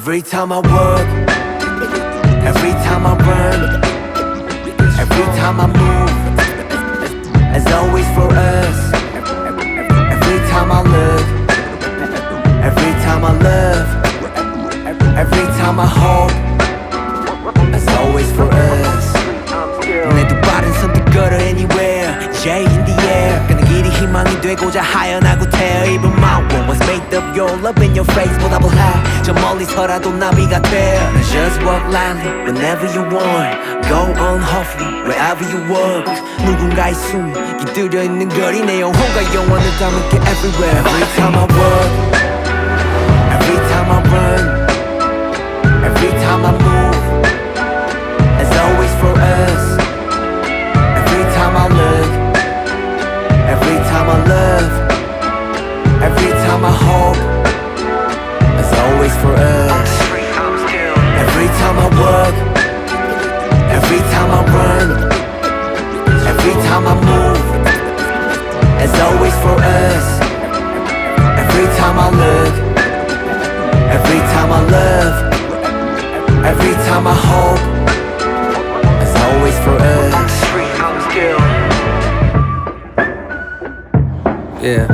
Every time I work, every time I run, every time I move, it's always for us. Every time I look, every time I love, every time I hope, it's always for us. 내 두 발은 선뜻 걸어 anywhere, yeah in the air. 그는 길이 희망이 되고자 하연하고 태어. Even my world was made of your love in your face 보답을 해. 저 멀리서라도 나비가 돼. Just walk lightly whenever you want. Go on hopefully wherever you walk. 누군가의 숨이 깃들여 있는 거리 내 영혼과 영원을 담을게 everywhere. Every time I walk, every time I run, every time I move, it's always for us. Every time I look, every time I love, every time I hope, it's always for us. Every time I work, every time I run, every time I move, it's always for us. Every time I look, every time I love, every time I hope, it's always for us. Yeah.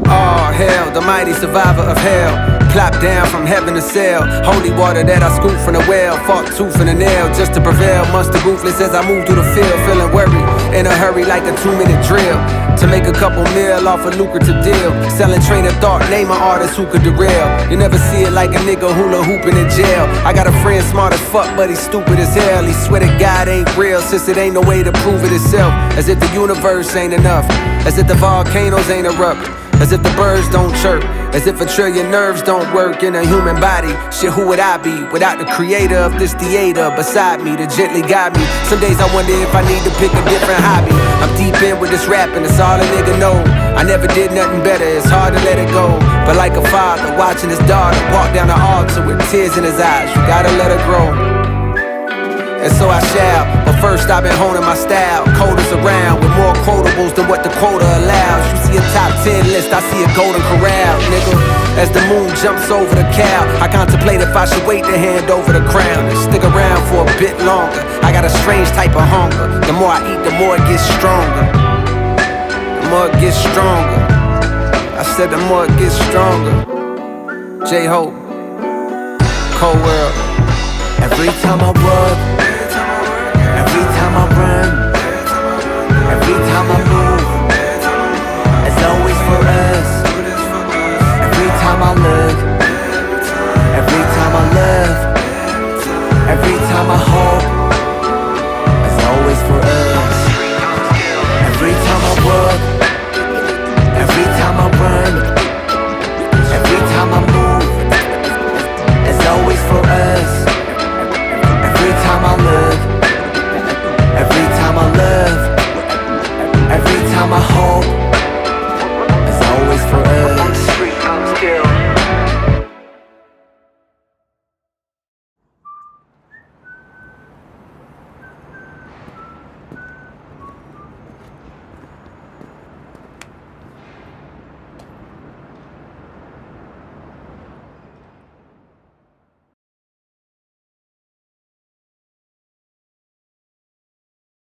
Oh hell, the mighty survivor of hell. Plop down from heaven to sail. Holy water that I scooped from the well. Fought tooth and a nail just to prevail. Monster ruthless as I move through the field. Feeling worried, in a hurry like a 2-minute drill. To make a couple mil off a lucrative deal. Selling train of thought, name an artist who could derail. You never see it like a nigga hula hooping in jail. I got a friend smart as fuck, but he's stupid as hell. He swear that God ain't real, since it ain't no way to prove it itself. As if the universe ain't enough. As if the volcanoes ain't erupt. As if the birds don't chirp. As if a trillion nerves don't work in a human body. Shit, who would I be without the creator of this theater beside me to gently guide me? Some days I wonder if I need to pick a different hobby. I'm deep in with this rapping, that's all a nigga know. I never did nothing better, it's hard to let it go. But like a father watching his daughter walk down the altar with tears in his eyes, you gotta let her grow. And so I shall, but first I've been honing my style. Coders around with more quotables than what the quota allows. You see a top 10 list, I see a golden corral, nigga. As the moon jumps over the cow, I contemplate if I should wait to hand over the crown and stick around for a bit longer. I got a strange type of hunger. The more I eat, the more it gets stronger. The more it gets stronger. I said the more it gets stronger. J-Hope, Cold World. Every time I work, every time I run,